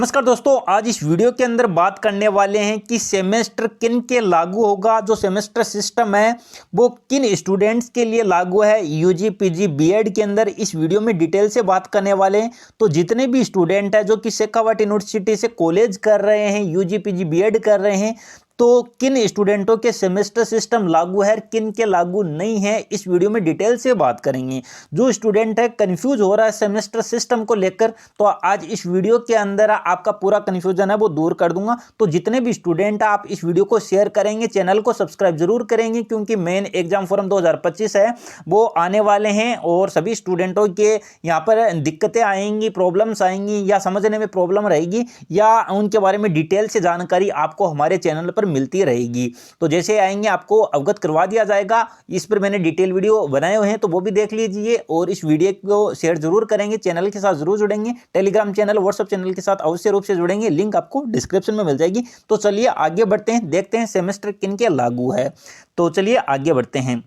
नमस्कार दोस्तों, आज इस वीडियो के अंदर बात करने वाले हैं कि सेमेस्टर किन के लागू होगा। जो सेमेस्टर सिस्टम है वो किन स्टूडेंट्स के लिए लागू है यूजी पीजी बीएड के अंदर। इस वीडियो में डिटेल से बात करने वाले हैं। तो जितने भी स्टूडेंट हैं जो कि शेखावत यूनिवर्सिटी से कॉलेज कर रहे हैं, यूजी पीजी बीएड कर रहे हैं, तो किन स्टूडेंटों के सेमेस्टर सिस्टम लागू है, किन के लागू नहीं है, इस वीडियो में डिटेल से बात करेंगे। जो स्टूडेंट है कंफ्यूज हो रहा है सेमेस्टर सिस्टम को लेकर, तो आज इस वीडियो के अंदर आपका पूरा कंफ्यूजन है वो दूर कर दूंगा। तो जितने भी स्टूडेंट हैं आप इस वीडियो को शेयर करेंगे, चैनल को सब्सक्राइब जरूर करेंगे, क्योंकि मेन एग्जाम फॉरम 2025 है वो आने वाले हैं और सभी स्टूडेंटों के यहाँ पर दिक्कतें आएंगी, प्रॉब्लम्स आएंगी, या समझने में प्रॉब्लम रहेगी या उनके बारे में डिटेल से जानकारी आपको हमारे चैनल पर मिलती रहेगी। तो जैसे आएंगे आपको अवगत करवा दिया जाएगा। इस पर मैंने डिटेल वीडियो बनाए हुए हैं, तो वो भी देख लीजिए और इस वीडियो को शेयर जरूर करेंगे, चैनल के साथ जरूर जुड़ेंगे, टेलीग्राम चैनल व्हाट्सएप चैनल के साथ अवश्य रूप से जुड़ेंगे, लिंक आपको डिस्क्रिप्शन में मिल जाएगी। तो चलिए आगे बढ़ते हैं, देखते हैं सेमेस्टर किन के लागू है। तो चलिए आगे बढ़ते हैं।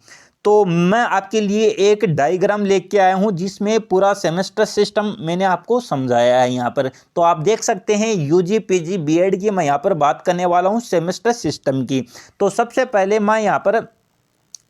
तो मैं आपके लिए एक डायग्राम लेके आया हूं जिसमें पूरा सेमेस्टर सिस्टम मैंने आपको समझाया है यहाँ पर। तो आप देख सकते हैं यूजी पीजी बीएड की मैं यहाँ पर बात करने वाला हूँ सेमेस्टर सिस्टम की। तो सबसे पहले मैं यहाँ पर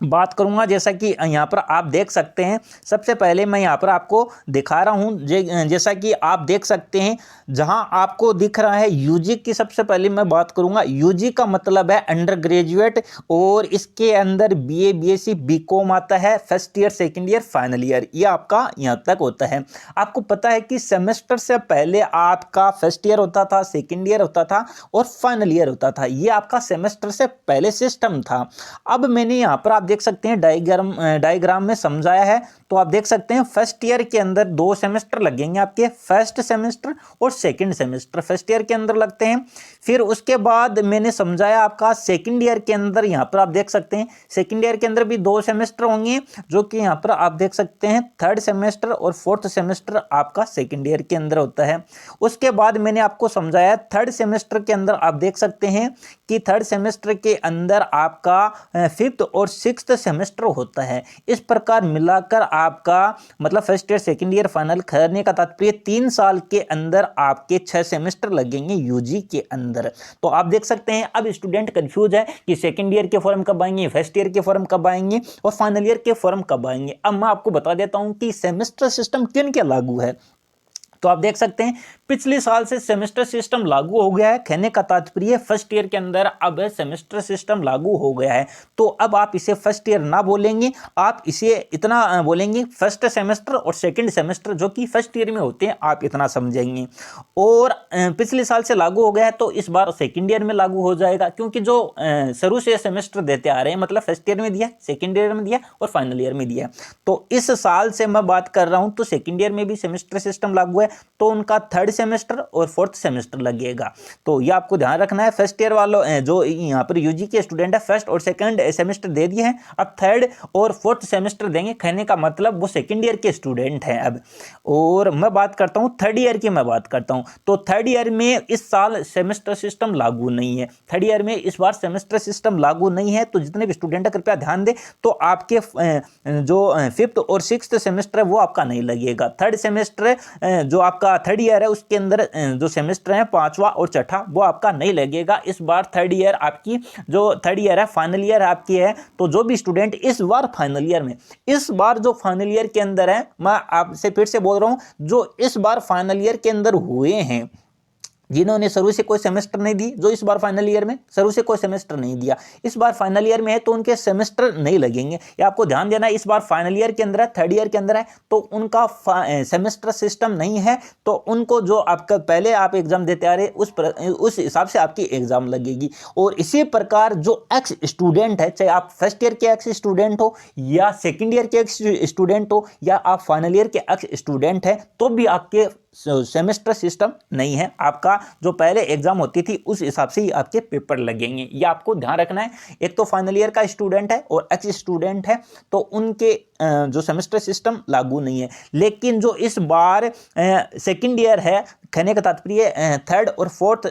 बात करूंगा, जैसा कि यहाँ पर आप देख सकते हैं। सबसे पहले मैं यहाँ पर आपको दिखा रहा हूँ, जैसा कि आप देख सकते हैं जहाँ आपको दिख रहा है यूजी की। सबसे पहले मैं बात करूंगा, यूजी का मतलब है अंडर ग्रेजुएट, और इसके अंदर बीए बीएससी बीकॉम आता है, first year second year final year, ये आपका यहाँ तक होता है। आपको पता है कि सेमेस्टर से पहले आपका फर्स्ट ईयर होता था, सेकेंड ईयर होता था और फाइनल ईयर होता था। ये आपका सेमेस्टर से पहले सिस्टम था। अब मैंने यहाँ पर आप देख सकते हैं डायग्राम में समझाया है। तो आप देख सकते हैं फर्स्ट ईयर के अंदर 2 सेमेस्टर लगेंगे आपके, फर्स्ट सेमेस्टर और सेकंड सेमेस्टर फर्स्ट ईयर के अंदर लगते हैं। फिर उसके बाद मैंने समझाया आपका सेकंड ईयर के अंदर, यहाँ पर आप देख सकते हैं सेकंड ईयर के अंदर भी 2 सेमेस्टर होंगे, जो कि यहाँ पर आप देख सकते हैं थर्ड सेमेस्टर और फोर्थ सेमेस्टर आपका सेकंड ईयर के अंदर होता है। उसके बाद मैंने आपको समझाया थर्ड सेमेस्टर के अंदर आप देख सकते हैं कि थर्ड सेमेस्टर के अंदर आपका फिफ्थ और सिक्स्थ सेमेस्टर होता है। इस प्रकार मिलाकर आपका मतलब first year second year final करने का तात्पर्य 3 साल के अंदर आपके 6 सेमेस्टर लगेंगे यूजी के अंदर। तो आप देख सकते हैं अब स्टूडेंट कंफ्यूज है कि सेकंड ईयर के फॉर्म कब आएंगे, फर्स्ट ईयर के फॉर्म कब आएंगे और फाइनल ईयर के फॉर्म कब आएंगे। अब मैं आपको बता देता हूं कि सेमेस्टर सिस्टम किन के लागू है। तो आप देख सकते हैं पिछले साल से सेमेस्टर सिस्टम लागू हो गया है। कहने का तात्पर्य फर्स्ट ईयर के अंदर अब सेमेस्टर सिस्टम लागू हो गया है। तो अब आप इसे फर्स्ट ईयर ना बोलेंगे, आप इसे इतना बोलेंगे फर्स्ट सेमेस्टर और सेकंड सेमेस्टर जो कि फर्स्ट ईयर में होते हैं, आप इतना समझेंगे। और पिछले साल से लागू हो गया है तो इस बार सेकंड ईयर में लागू हो जाएगा, क्योंकि जो शुरू से सेमेस्टर देते आ रहे हैं, मतलब फर्स्ट ईयर में दिया, सेकंड ईयर में दिया और फाइनल ईयर में दिया। तो इस साल से मैं बात कर रहा हूं तो सेकंड ईयर में भी सेमेस्टर सिस्टम लागू है, तो उनका थर्ड सेमेस्टर और फोर्थ सेमेस्टर लगेगा। तो ये आपको ध्यान रखना है। फर्स्ट ईयर वालों जो यहाँ पर यूजी के स्टूडेंट है फर्स्ट और सेकंड सेमेस्टर दे दिए हैं, अब थर्ड और फोर्थ सेमेस्टर देंगे। कहने का मतलब वो सेकंड ईयर के स्टूडेंट हैं अब। और मैं बात करता हूँ थर्ड ईयर की, मैं बात करता हूँ तो थर्ड ईयर में इस साल सेमेस्टर सिस्टम लागू नहीं है। थर्ड ईयर में इस बार सेमेस्टर सिस्टम लागू नहीं है। तो जितने भी स्टूडेंट है कृपया ध्यान दें। तो आपके जो फिफ्थ और सिक्स्थ सेमेस्टर है वो आपका नहीं लगेगा। थर्ड सेमेस्टर जो आपका थर्ड ईयर है उसके अंदर जो सेमेस्टर है पांचवा और छठा वो आपका नहीं लगेगा। इस बार थर्ड ईयर आपकी जो थर्ड ईयर है फाइनल ईयर आपकी है। तो जो भी स्टूडेंट इस बार फाइनल ईयर में, इस बार जो फाइनल ईयर के अंदर है, मैं आपसे फिर से बोल रहा हूं, जो इस बार फाइनल ईयर के अंदर हुए हैं, जिन्होंने शुरू से कोई सेमेस्टर नहीं दी, जो इस बार फाइनल ईयर में शुरू से कोई सेमेस्टर नहीं दिया, इस बार फाइनल ईयर में है तो उनके सेमेस्टर नहीं लगेंगे। ये आपको ध्यान देना है। इस बार फाइनल ईयर के अंदर है, थर्ड ईयर के अंदर है, तो उनका सेमेस्टर सिस्टम नहीं है। तो उनको जो आपका पहले आप एग्जाम देते आ रहे उस हिसाब से आपकी एग्जाम लगेगी। और इसी प्रकार जो एक्स स्टूडेंट है, चाहे आप फर्स्ट ईयर के एक्स स्टूडेंट हो या सेकेंड ईयर के एक्स स्टूडेंट हो या आप फाइनल ईयर के एक्स स्टूडेंट है, तो भी आपके सेमेस्टर सिस्टम नहीं है। आपका जो पहले एग्जाम होती थी उस हिसाब से ही आपके पेपर लगेंगे। ये आपको ध्यान रखना है। एक तो फाइनल ईयर का स्टूडेंट है और एक्स स्टूडेंट है, तो उनके जो सेमेस्टर सिस्टम लागू नहीं है। लेकिन जो इस बार सेकंड ईयर है, कहने का तात्पर्य थर्ड और फोर्थ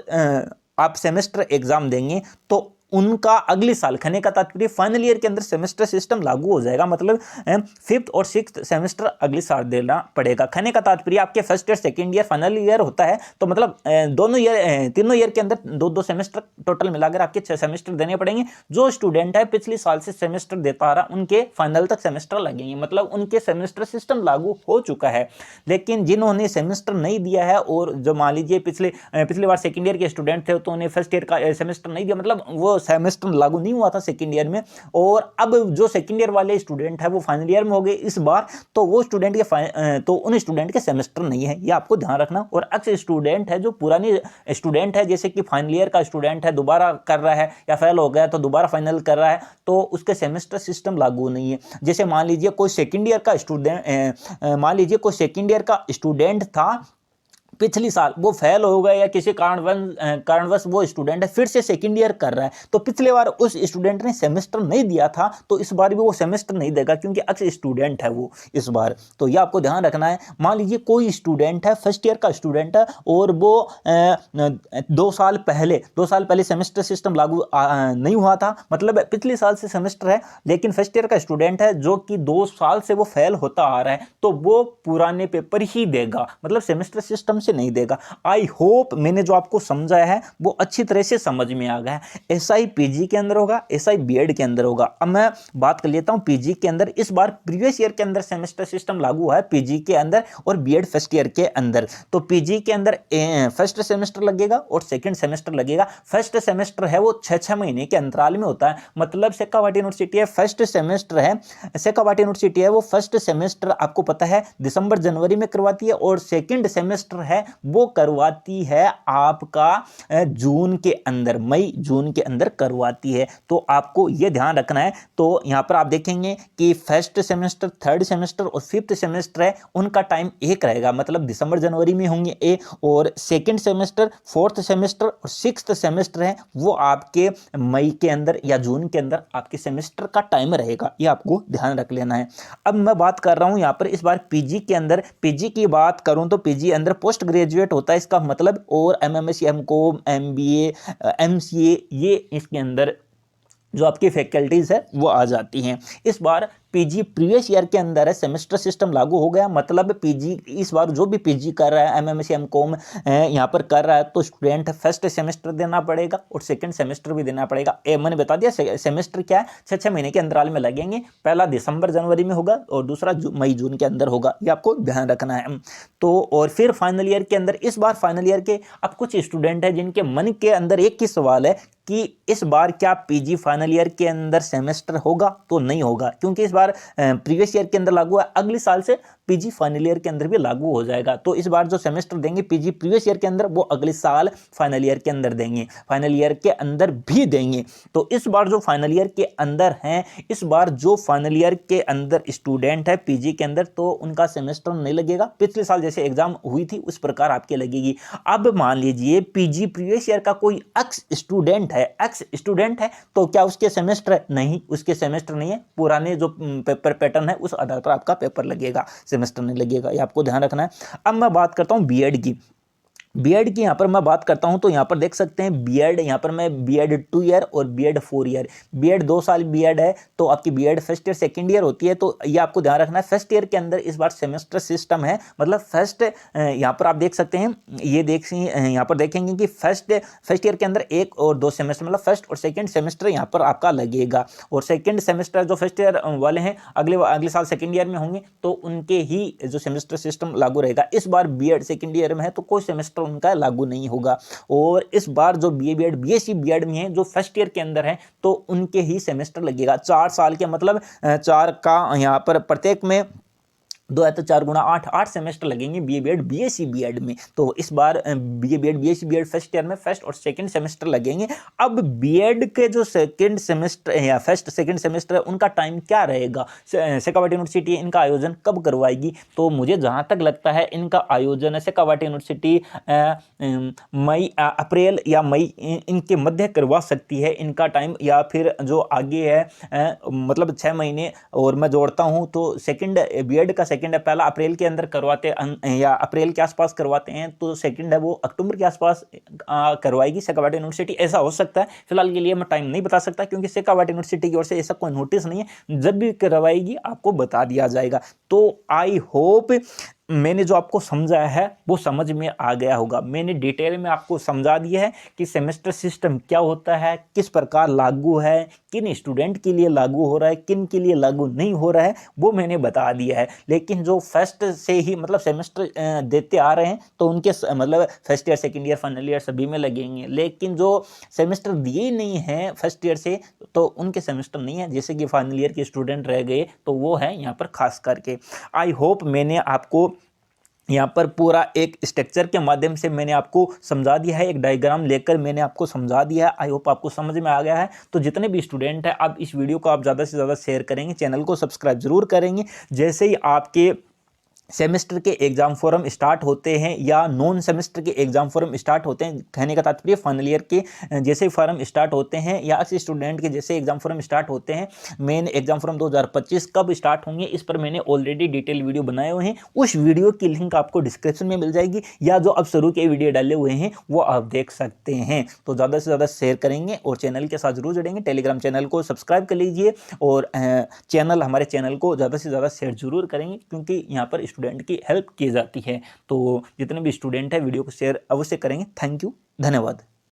आप सेमेस्टर एग्जाम देंगे, तो उनका अगले साल, कहने का तात्पर्य फाइनल ईयर के अंदर सेमेस्टर सिस्टम लागू हो जाएगा, मतलब 5th और 6th सेमेस्टर अगले साल देना पड़ेगा। कहने का तात्पर्य आपके first year, second year, final year होता है, तो मतलब दोनों ईयर, तीनों ईयर के अंदर दो सेमेस्टर टोटल मिलाकर आपके 6 सेमेस्टर देने पड़ेंगे। जो स्टूडेंट है पिछले साल से सेमेस्टर देता आ रहा, उनके फाइनल तक सेमेस्टर लगेंगे, मतलब उनके सेमेस्टर सिस्टम लागू हो चुका है। लेकिन जिन्होंने सेमेस्टर नहीं दिया है, और जो मान लीजिए पिछले बार सेकेंड ईयर के स्टूडेंट थे, तो उन्हें फर्स्ट ईयर का सेमेस्टर नहीं दिया, मतलब वो सेमेस्टर लागू नहीं हुआ था सेकेंड ईयर में, और अब जो सेकेंड ईयर वाले स्टूडेंट है वो फाइनल ईयर में हो गए इस बार, तो वो स्टूडेंट के तो उन स्टूडेंट के सेमेस्टर नहीं है, ये आपको ध्यान रखना। और अक्सर स्टूडेंट है जो पुरानी स्टूडेंट है, जैसे कि फाइनल ईयर का स्टूडेंट है, दोबारा कर रहा है या फेल हो गया तो दोबारा फाइनल कर रहा है, तो उसके सेमेस्टर सिस्टम लागू नहीं है। जैसे मान लीजिए कोई सेकेंड ईयर का स्टूडेंट था पिछली साल, वो फेल हो गया या किसी कारणवश वो स्टूडेंट है फिर से सेकंड ईयर कर रहा है, तो पिछले बार उस स्टूडेंट ने सेमेस्टर नहीं दिया था, तो इस बार भी वो सेमेस्टर नहीं देगा, क्योंकि अक्सर स्टूडेंट है वो इस बार। तो ये आपको ध्यान रखना है। मान लीजिए कोई स्टूडेंट है, फर्स्ट ईयर का स्टूडेंट है, और वो 2 साल पहले सेमेस्टर सिस्टम लागू नहीं हुआ था, मतलब पिछले साल से सेमेस्टर है, लेकिन फर्स्ट ईयर का स्टूडेंट है जो कि 2 साल से वो फेल होता आ रहा है, तो वो पुराने पेपर ही देगा, मतलब सेमेस्टर सिस्टम से नहीं देगा। आई होप मैंने जो आपको समझाया है वो अच्छी तरह से समझ में आ गया है। ऐसा ही पीजी के अंदर होगा, ऐसा ही बीएड के अंदर होगा। अब मैं बात कर लेता हूं पीजी के अंदर। इस बार प्रीवियस ईयर के अंदर सेमेस्टर सिस्टम लागू हुआ है पीजी के अंदर और बीएड फर्स्ट ईयर के अंदर। तो पीजी के अंदर फर्स्ट सेमेस्टर लगेगा और सेकंड सेमेस्टर लगेगा। फर्स्ट सेमेस्टर है वो 6 महीने के अंतराल में होता है, मतलब शेखावाटी यूनिवर्सिटी है, फर्स्ट सेमेस्टर है, शेखावाटी यूनिवर्सिटी है वो फर्स्ट सेमेस्टर आपको पता है दिसंबर जनवरी में करवाती है, और सेकंड सेमेस्टर है वो करवाती है आपका जून के अंदर, मई जून के अंदर करवाती है। तो आपको यह ध्यान रखना है। तो यहां पर आप देखेंगे कि फर्स्ट सेमेस्टर, थर्ड सेमेस्टर और फिफ्थ सेमेस्टर है, उनका टाइम एक रहेगा, मतलब दिसंबर जनवरी में होंगे ए, और सेकंड सेमेस्टर, फोर्थ सेमेस्टर और सिक्स्थ सेमेस्टर है वो आपके मई के अंदर या जून के अंदर आपके सेमेस्टर का टाइम रहेगा। ये आपको ध्यान रख लेना है। अब मैं बात कर रहा हूं यहां पर इस बार पीजी के अंदर। पीजी की बात करूं तो पीजी अंदर पोस्ट ग्रेजुएट होता है इसका मतलब, और एमएमएस, एमकॉम, एमबीए, एमसीए, ये इसके अंदर जो आपकी फैकल्टीज है वो आ जाती हैं। इस बार पीजी प्रीवियस ईयर के अंदर है, सेमेस्टर सिस्टम लागू हो गया, मतलब पीजी इस बार जो भी पीजी कर रहा है, एमएमएस, एमकॉम यहाँ पर कर रहा है, तो स्टूडेंट फर्स्ट सेमेस्टर देना पड़ेगा और सेकंड सेमेस्टर भी देना पड़ेगा। मैंने बता दिया सेमेस्टर क्या है, 6 महीने के अंतराल में लगेंगे। पहला दिसंबर जनवरी में होगा और दूसरा मई जून के अंदर होगा, ये आपको ध्यान रखना है। तो और फिर फाइनल ईयर के अंदर, इस बार फाइनल ईयर के अब कुछ स्टूडेंट है जिनके मन के अंदर एक ही सवाल है कि इस बार क्या पीजी फाइनल ईयर के अंदर सेमेस्टर होगा? तो नहीं होगा, क्योंकि इस बार प्रीवियस ईयर के अंदर लागू है, अगले साल से पीजी फाइनल ईयर के अंदर भी लागू हो जाएगा। तो इस बार जो सेमेस्टर देंगे पीजी प्रीवियस ईयर के अंदर, वो अगले साल फाइनल ईयर के अंदर देंगे, फाइनल ईयर के अंदर भी देंगे। तो इस बार जो फाइनल ईयर के अंदर हैं, इस बार जो फाइनल ईयर के अंदर स्टूडेंट है पीजी के अंदर, तो उनका सेमेस्टर नहीं लगेगा, पिछले साल जैसे एग्जाम हुई थी उस प्रकार आपके लगेगी। अब मान लीजिए पीजी प्रीवियस ईयर का कोई एक्स स्टूडेंट है, तो क्या उसके सेमेस्टर है? नहीं, उसके सेमेस्टर नहीं है, पुराने जो पेपर पैटर्न है उस आधार पर आपका पेपर लगेगा, सेमेस्टर नहीं लगेगा, ये आपको ध्यान रखना है। अब मैं बात करता हूं बीएड की। बीएड की यहाँ पर मैं बात करता हूँ तो यहाँ पर देख सकते हैं बीएड, यहाँ पर मैं बीएड 2 ईयर और बीएड 4 ईयर, बीएड 2 साल बीएड है, तो आपकी BEd first year second year होती है। तो ये आपको ध्यान रखना है। फर्स्ट ईयर के अंदर इस बार सेमेस्टर सिस्टम है, मतलब फर्स्ट, यहाँ पर आप देख सकते हैं, यहाँ पर देखेंगे कि फर्स्ट ईयर के अंदर 1 और 2 सेमेस्टर, मतलब फर्स्ट और सेकेंड सेमेस्टर यहाँ पर आपका लगेगा, और सेकेंड सेमेस्टर जो फर्स्ट ईयर वाले हैं अगले साल सेकेंड ईयर में होंगे, तो उनके ही जो सेमेस्टर सिस्टम लागू रहेगा। इस बार बीएड सेकेंड ईयर में है तो कोई सेमेस्टर उनका लागू नहीं होगा, और इस बार जो बीए बीएड बीएससी बीएड में है जो फर्स्ट ईयर के अंदर है, तो उनके ही सेमेस्टर लगेगा। 4 साल के, मतलब 4 का यहाँ पर प्रत्येक में 2 है तो 4 गुणा 8 सेमेस्टर लगेंगे बीए बीएड बीएससी बीएड में। तो इस बार BA BEd BSc BEd first year में फर्स्ट और सेकंड सेमेस्टर लगेंगे। अब बीएड के जो सेकंड सेमेस्टर या फर्स्ट सेकंड सेमेस्टर है उनका टाइम क्या रहेगा? शेखावाटी यूनिवर्सिटी इनका आयोजन कब करवाएगी? तो मुझे जहाँ तक लगता है इनका आयोजन शेखावाटी यूनिवर्सिटी अप्रैल या मई इनके मध्य करवा सकती है इनका टाइम, या फिर जो आगे है मतलब 6 महीने और मैं जोड़ता हूँ तो सेकंड बीएड का सेकंड सेकंड है, पहला अप्रैल के अंदर करवाते या अप्रैल के आसपास करवाते हैं, तो सेकंड है वो अक्टूबर के आसपास करवाएगी शेखावाटी यूनिवर्सिटी, ऐसा हो सकता है। फिलहाल के लिए मैं टाइम नहीं बता सकता क्योंकि शेखावाटी यूनिवर्सिटी की ओर से ऐसा कोई नोटिस नहीं है, जब भी करवाएगी आपको बता दिया जाएगा। तो आई होप मैंने जो आपको समझाया है वो समझ में आ गया होगा। मैंने डिटेल में आपको समझा दिया है कि सेमेस्टर सिस्टम क्या होता है, किस प्रकार लागू है, किन स्टूडेंट के लिए लागू हो रहा है, किन के लिए लागू नहीं हो रहा है, वो मैंने बता दिया है। लेकिन जो फर्स्ट से ही मतलब सेमेस्टर देते आ रहे हैं तो उनके मतलब first year, second year, final year सभी में लगेंगे। लेकिन जो सेमेस्टर दिए नहीं हैं फर्स्ट ईयर से, तो उनके सेमेस्टर नहीं है, जैसे कि फाइनल ईयर के स्टूडेंट रह गए, तो वो है यहाँ पर खास करके। आई होप मैंने आपको यहाँ पर पूरा एक स्ट्रक्चर के माध्यम से मैंने आपको समझा दिया है, एक डायग्राम लेकर मैंने आपको समझा दिया है। आई होप आपको समझ में आ गया है। तो जितने भी स्टूडेंट हैं, आप इस वीडियो को आप ज़्यादा से ज़्यादा शेयर करेंगे, चैनल को सब्सक्राइब जरूर करेंगे। जैसे ही आपके सेमेस्टर के एग्जाम फॉर्म स्टार्ट होते हैं या नॉन सेमेस्टर के एग्जाम फॉर्म स्टार्ट होते हैं, कहने का तात्पर्य फाइनल ईयर के जैसे फॉर्म स्टार्ट होते हैं या अच्छे स्टूडेंट के जैसे एग्जाम फॉर्म स्टार्ट होते हैं, मेन एग्जाम फॉर्म 2025 कब स्टार्ट होंगे इस पर मैंने ऑलरेडी डिटेल वीडियो बनाए हुए हैं। उस वीडियो की लिंक आपको डिस्क्रिप्शन में मिल जाएगी, या जो अब शुरू के वीडियो डाले हुए हैं वो आप देख सकते हैं। तो ज़्यादा से ज़्यादा शेयर करेंगे और चैनल के साथ जरूर जुड़ेंगे। टेलीग्राम चैनल को सब्सक्राइब कर लीजिए और हमारे चैनल को ज़्यादा से ज़्यादा शेयर जरूर करेंगे, क्योंकि यहाँ पर स्टूडेंट की हेल्प की जाती है। तो जितने भी स्टूडेंट हैं वीडियो को शेयर अवश्य करेंगे। थैंक यू, धन्यवाद।